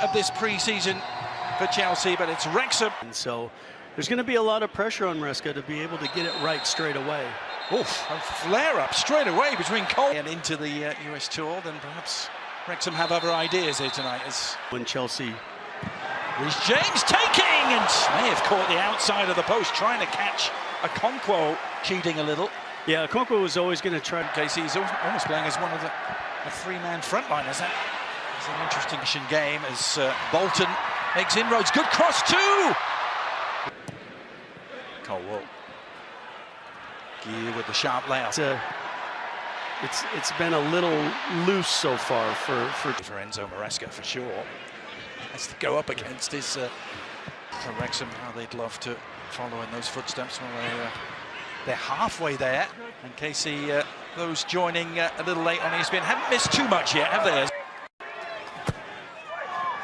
of this pre-season for Chelsea, but it's Wrexham. And so there's going to be a lot of pressure on Reska to be able to get it right straight away. Oof, a flare-up straight away between Cole and into the US tour. Then perhaps Wrexham have other ideas here tonight. As when Chelsea... Reece James taking, and may have caught the outside of the post, trying to catch Okonkwo cheating a little. Yeah, Okonkwo was always going to try. Casey, he's almost playing as one of the three-man frontliners. That is an interesting game as Bolton makes inroads. Good cross too. Cole Gear with the sharp layout. It's been a little loose so far for Enzo Maresca for sure. Has to go up against his for Wrexham. How they'd love to follow in those footsteps. Well, they're halfway there. And Casey, those joining a little late on ESPN haven't missed too much yet, have they?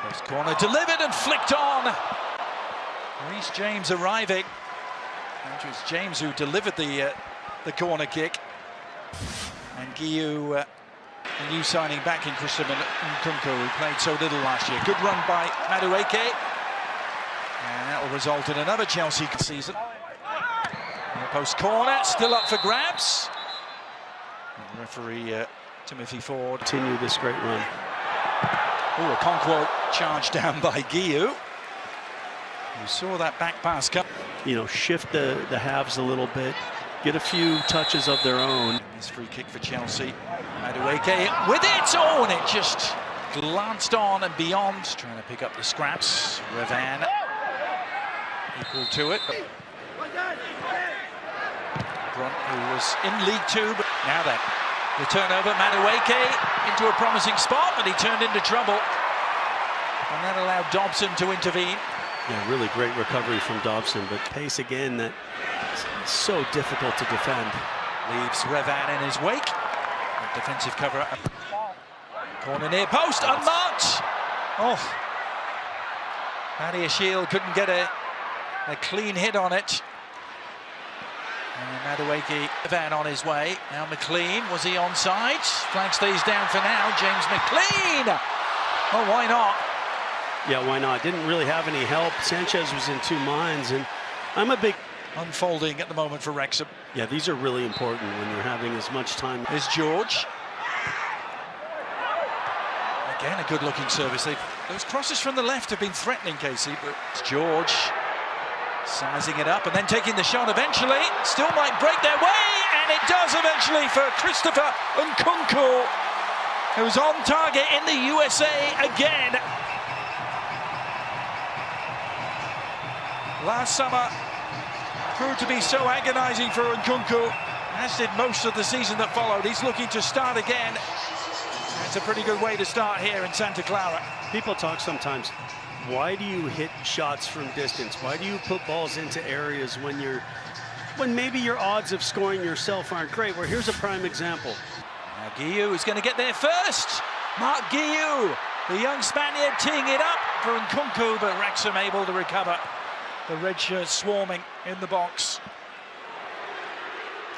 First corner delivered and flicked on. Reece James arriving. It was James who delivered the corner kick. And Guiu, a new signing back in Christopher Nkunku, who played so little last year. Good run by Madueke. And that will result in another Chelsea season. Post corner, still up for grabs. And referee Timothy Ford. Continue this great run. Oh, Okonkwo charged down by Guiu. You saw that back pass come. You know, shift the halves a little bit, get a few touches of their own. This free kick for Chelsea. Madueke with it. Oh, and it just glanced on and beyond. Trying to pick up the scraps. Revan equal to it. Brunt, who was in League Two, but now then, the turnover. Madueke into a promising spot, but he turned into trouble. And that allowed Dobson to intervene. Yeah, really great recovery from Dobson, but pace again that is so difficult to defend. Leaves Revan in his wake. Defensive cover. Corner near post, unmarked. Oh, Nadia Shield couldn't get a clean hit on it. And Madueke, Revan on his way. Now McLean, was he onside? Flag stays down for now. James McLean. Oh, why not? Yeah, why not? Didn't really have any help. Sanchez was in two minds, and I'm a big... Unfolding at the moment for Wrexham. Yeah, these are really important when you're having as much time. Is George. Again, a good-looking service. Those crosses from the left have been threatening, Casey, but it's George sizing it up and then taking the shot eventually. Still might break their way, and it does eventually for Christopher Nkunku, who's on target in the USA again. Last summer proved to be so agonizing for Nkunku, as did most of the season that followed. He's looking to start again. It's a pretty good way to start here in Santa Clara. People talk sometimes, why do you hit shots from distance? Why do you put balls into areas when maybe your odds of scoring yourself aren't great? Well, here's a prime example. Now Guiu is going to get there first. Mark Guiu, the young Spaniard, teeing it up for Nkunku, but Wrexham able to recover. The red shirt swarming in the box.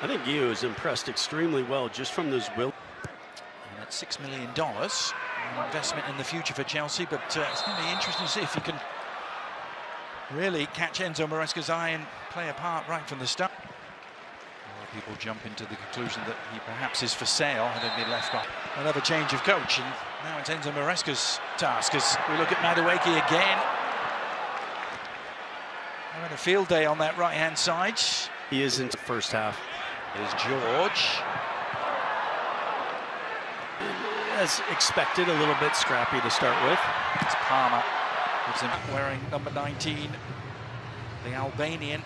I think Guiu has impressed extremely well just from those will. And that's $6 million, an investment in the future for Chelsea, but it's going to be interesting to see if he can really catch Enzo Maresca's eye and play a part right from the start. A lot of people jump into the conclusion that he perhaps is for sale, having been left by another change of coach, and now it's Enzo Maresca's task as we look at Madueke again. Having a field day on that right-hand side. He is in the first half. Here's George. As expected, a little bit scrappy to start with. It's Palmer. Gives him wearing number 19. The Albanian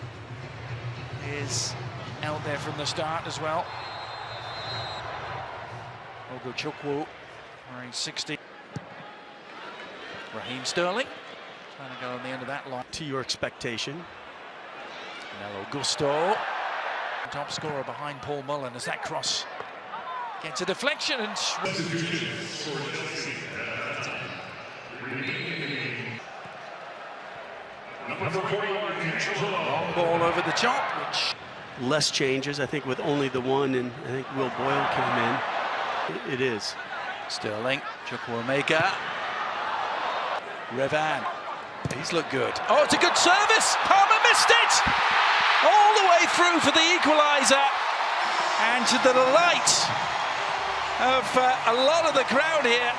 is out there from the start as well. Ogochukwu wearing 60. Raheem Sterling. Trying to go on the end of that line. To your expectation. Melo Gusto, top scorer behind Paul Mullen as that cross gets a deflection and long ball over the top, which less changes, I think, with only the one, and I think Will Boyle came in. It is. Sterling, Chukwuemeka. Revan, he's looked good. Oh, it's a good service. Palmer missed it. All the way through for the equaliser. And to the delight of a lot of the crowd here,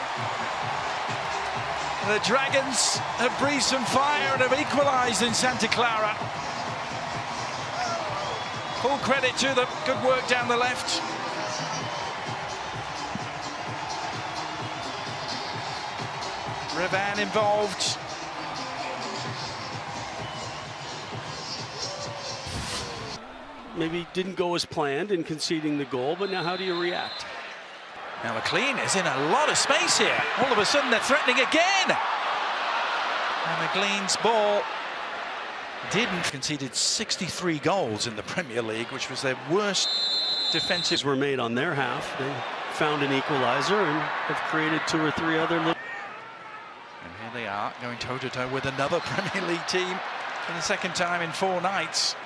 the Dragons have breathed some fire and have equalised in Santa Clara. Full credit to them. Good work down the left. Revan involved. Maybe didn't go as planned in conceding the goal, but now how do you react? Now McLean is in a lot of space here. All of a sudden they're threatening again. And McLean's ball didn't. Conceded 63 goals in the Premier League, which was their worst defensive. Were made on their half. They found an equalizer and have created 2 or 3 other little. And here they are going toe-to-toe with another Premier League team for the second time in 4 nights.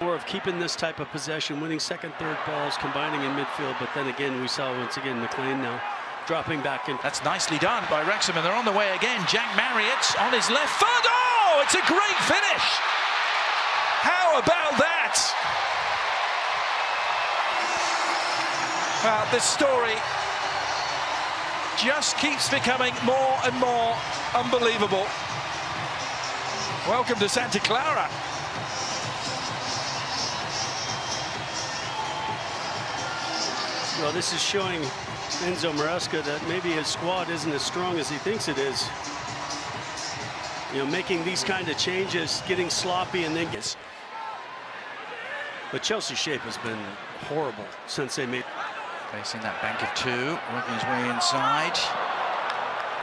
Of keeping this type of possession, winning second, third balls, combining in midfield, but then again we saw once again McLean now dropping back in. That's nicely done by Wrexham, and they're on the way again. Jack Marriott on his left foot. Oh, it's a great finish. How about that? Well, this story just keeps becoming more and more unbelievable. Welcome to Santa Clara. Well, this is showing Enzo Maresca that maybe his squad isn't as strong as he thinks it is. You know, making these kind of changes, getting sloppy, and then gets. But Chelsea's shape has been horrible since they made. Facing that bank of 2, working his way inside.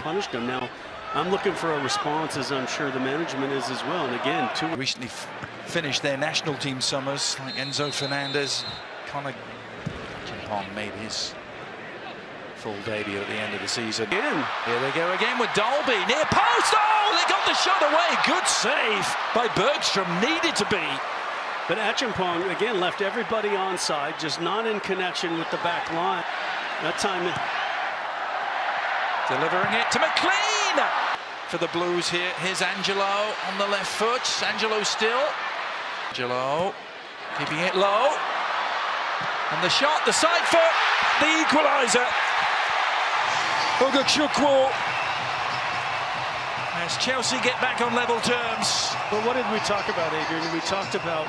Punished him. Now, I'm looking for a response, as I'm sure the management is as well. And again, 2 recently finished their national team summers, like Enzo Fernandez, Connor. Made his full debut at the end of the season. Here they go again with Dolby, near post. Oh, they got the shot away. Good save by Bergstrom, needed to be. But Acheampong again left everybody onside, just not in connection with the back line. That time, delivering it to McLean for the Blues here. Here's Angelo on the left foot. Angelo still. Angelo keeping it low. And the shot, the side foot, the equaliser. Ogachukwu. As Chelsea get back on level terms. But what did we talk about, Adrian? We talked about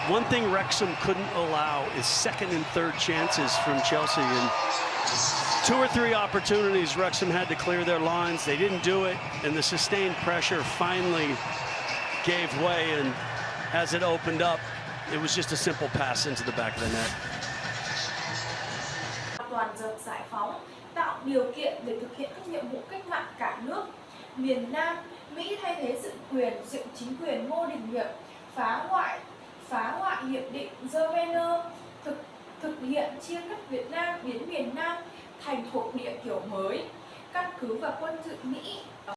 one thing Wrexham couldn't allow is second and third chances from Chelsea. And 2 or 3 opportunities Wrexham had to clear their lines. They didn't do it, and the sustained pressure finally gave way. And as it opened up, it was just a simple pass into the back of the net. Toàn dân giải phóng, tạo điều kiện để thực hiện các nhiệm vụ cách mạng cả nước. Miền Nam, Mỹ thay thế sự chính quyền Ngô Đình Diệm, phá hoại hiệp định Geneva, thực hiện chia cắt Việt Nam, biến miền Nam thành thuộc địa kiểu mới, căn cứ vào quân sự Mỹ.